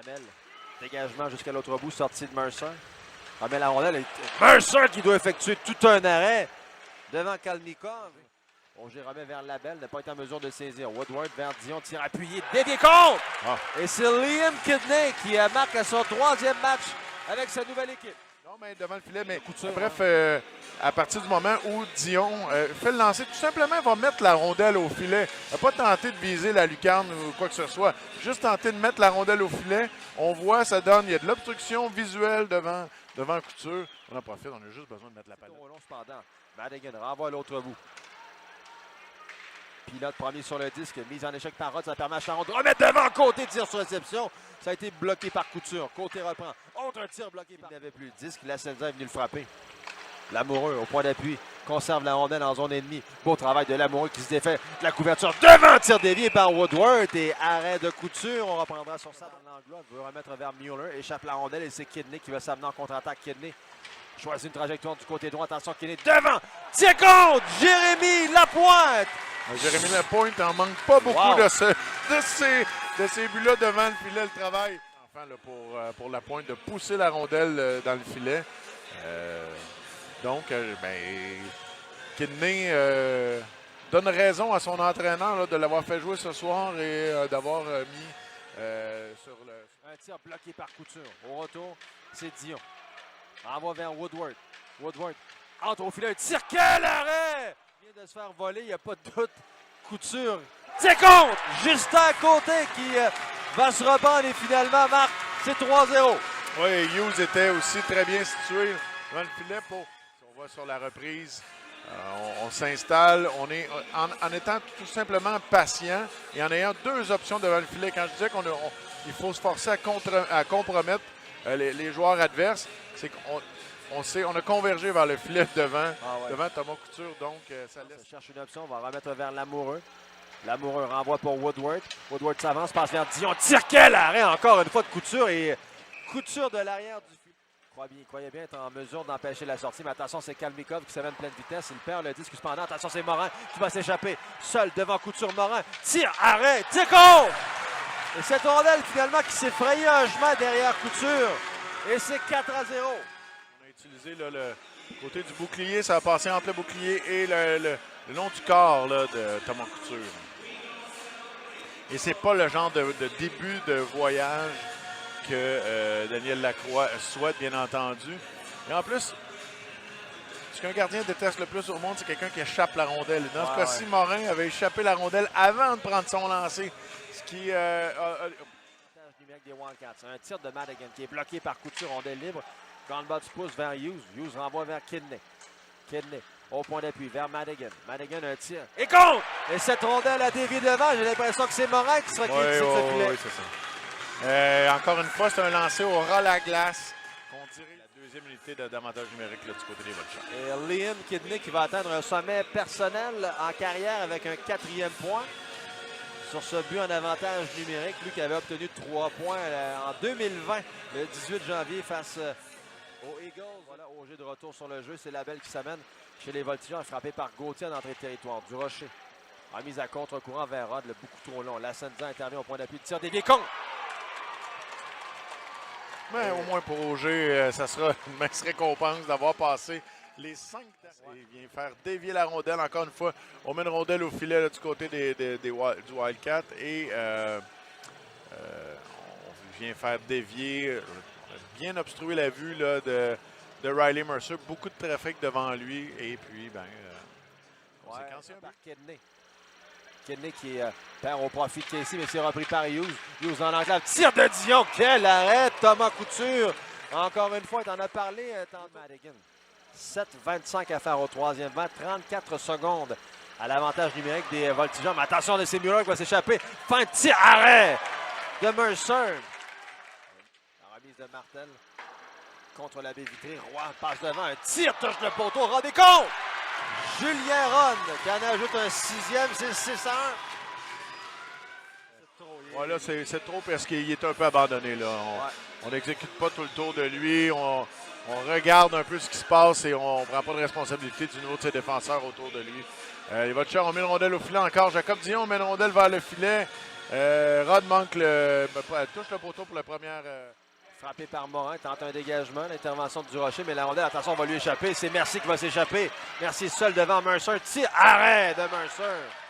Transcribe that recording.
Hamel, dégagement jusqu'à l'autre bout, sortie de Mercer. Remet la rondelle. Mercer qui doit effectuer tout un arrêt devant Kalmikov. Auger remet vers Labelle, n'a pas été en mesure de saisir. Woodward vers Dion, tir appuyé, dévié contre! Et c'est Liam Kidney qui marque à son 3e match avec sa nouvelle équipe. Non, mais devant le filet. Mais Couture, bref, à partir du moment où Dion fait le lancer, tout simplement, va mettre la rondelle au filet. Il n'a pas tenté de viser la lucarne ou quoi que ce soit. Juste tenté de mettre la rondelle au filet. On voit, ça donne, il y a de l'obstruction visuelle devant Couture. On en profite, on a juste besoin de mettre la palette. Cependant, Madigan renvoie à l'autre bout. Pilote premier sur le disque, mise en échec par Rod, ça permet à Charon de remettre devant côté, tir sur réception. Ça a été bloqué par Couture. Côté reprend. Autre tir bloqué par... Il n'avait plus le disque, la Senza est venu le frapper. Lamoureux au point d'appui, conserve la rondelle en zone ennemie. Beau travail de Lamoureux qui se défait de la couverture devant, tir dévié par Woodward et arrêt de Couture. On reprendra sur ça dans l'anglois. Veut remettre vers Mueller, échappe la rondelle et c'est Kidney qui va s'amener en contre-attaque. Kidney choisit une trajectoire du côté droit. Attention, Kidney devant, tir contre Jérémy Lapointe. Jérémy Lapointe n'en manque pas beaucoup de ces buts-là devant le filet, le travail. Enfin, là, pour Lapointe de pousser la rondelle dans le filet. Donc, Kidney donne raison à son entraîneur là, de l'avoir fait jouer ce soir et d'avoir mis sur le... Un tir bloqué par Couture. Au retour, c'est Dion. Renvoie vers Woodward. Woodward entre au filet. Un tir, quel arrêt! Il vient de se faire voler, il n'y a pas de doute. Couture. C'est contre! Justin à côté qui va se reprendre et finalement marque. C'est 3-0. Oui, Hughes était aussi très bien situé devant le filet pour... On voit sur la reprise, on s'installe, on est en étant tout simplement patient et en ayant deux options devant le filet. Quand je disais qu'il faut se forcer à compromettre les joueurs adverses, c'est qu'on a convergé vers le filet devant Thomas Couture, donc ça laisse... On cherche une option, on va remettre vers Lamoureux. Lamoureux renvoie pour Woodward. Woodward s'avance, passe vers Dion. Tire, quel arrêt encore une fois de Couture et Couture de l'arrière du filet. Il croyait bien être en mesure d'empêcher la sortie, mais attention, c'est Kalmikov qui s'amène pleine vitesse. Il perd le disque cependant. Attention, c'est Morin qui va s'échapper. Seul devant Couture, Morin. Tire, arrêt, tire contre! Et cette rondelle finalement qui s'est frayé un chemin derrière Couture. Et c'est 4-0. On a utilisé là, le côté du bouclier, ça a passé entre le bouclier et le long du corps là, de Thomas Couture. Et c'est pas le genre de début de voyage que Daniel Lacroix souhaite, bien entendu. Et en plus, ce qu'un gardien déteste le plus au monde, c'est quelqu'un qui échappe la rondelle. Dans ce cas-ci, Morin avait échappé la rondelle avant de prendre son lancer. Ce qui numérique des Wildcats. Un tir de Madigan qui est bloqué par Couture, rondelle libre. Dans le bas du pouce vers Hughes. Hughes renvoie vers Kidney. Kidney au point d'appui vers Madigan. Madigan un tir. Et contre! Et cette rondelle a dévié devant. J'ai l'impression que c'est Morin qui sera qui de ce filet. Oui, c'est ça. Encore une fois, c'est un lancer au ras la glace. On dirait la deuxième unité d'avantage numérique là, du côté des Voltigeurs. Et Liam Kidney qui va atteindre un sommet personnel en carrière avec un 4e point. Sur ce but en avantage numérique, lui qui avait obtenu 3 points en 2020, le 18 janvier face aux Eagles. Voilà, Auger de retour sur le jeu. C'est Labelle qui s'amène chez les Voltigeurs, frappé par Gauthier en entrée de territoire. Du Rocher, remise à contre-courant vers Rod, le beaucoup trop long. La Senza intervient au point d'appui, tir dévié contre. Mais au moins pour Auger, ça sera une mince récompense d'avoir passé les 5 derniers. Il vient faire dévier la rondelle. Encore une fois, on met une rondelle au filet là, du côté du Wildcat et on vient faire dévier, bien obstruer la vue là, de Riley Mercer. Beaucoup de trafic devant lui et puis, conséquence par Kidney. Kidney qui perd au profit de Casey, mais c'est repris par Hughes. Hughes en enclave. Tir de Dion. Quel arrêt! Thomas Couture. Encore une fois, tu en as parlé, Madigan. 7,25 à faire au 3e vent. 34 secondes à l'avantage numérique des Voltigeurs. Mais attention, c'est Mueller qui va s'échapper. Fin de tir. Arrêt de Mercer. La remise de Martel contre la baie vitrée. Roy passe devant. Un tir, touche le poteau. Rendez compte! Julien Ron qui en ajoute un 6e, c'est 6-1. Voilà, c'est trop parce qu'il est un peu abandonné. Là. On n'exécute pas tout le tour de lui. On regarde un peu ce qui se passe et on ne prend pas de responsabilité du niveau de ses défenseurs autour de lui. Les Voltigeurs ont mis une rondelle au filet encore. Jacob Dion met une rondelle vers le filet. Rod manque touche le poteau pour la première. Frappé par Morin, tente un dégagement, l'intervention de Durocher, mais la rondelle, attention, on va lui échapper. C'est Mercier qui va s'échapper. Mercier seul devant Mercer. Tir, arrêt de Mercer.